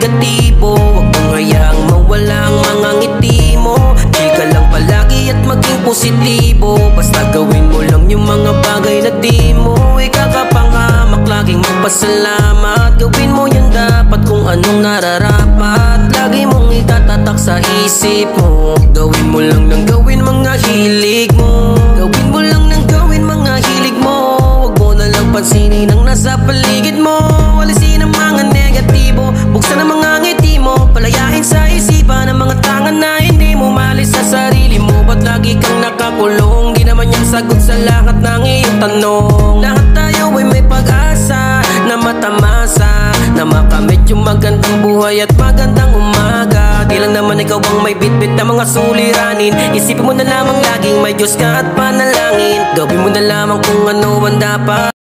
negatibo. Huwag mong hayaang mawala ang mga ngiti mo. Chill ka lang palagi at maging positibo. Basta gawin mo lang yung mga bagay na di mo ikakapangamak. Laging magpasalamat, gawin mo yan dapat kung anong nararapat. Lagi mong itatatak sa isip mo. Gawin mo lang ng gawin mga hilig mo. Gawin mo lang ng gawin mga hilig mo. Huwag mo na lang pansinin ang nasa paligid mo. Walisin ang mga negatibo, buksan ang mga ngiti mo. Palayain sa isipan ang mga tangan na hindi mo malis sa sarili mo. Ba't lagi kang nakakulong? Di naman yung sagot sa lahat ng iyong tanong. Lahat tayo ay may pag-asa na matamasa, na makamit yung magandang buhay at magandang umaga. Di lang naman ikaw ang may bitbit na mga suliranin. Isipin mo na lamang laging may Diyos ka at panalangin. Gawin mo na lamang kung ano ang dapat.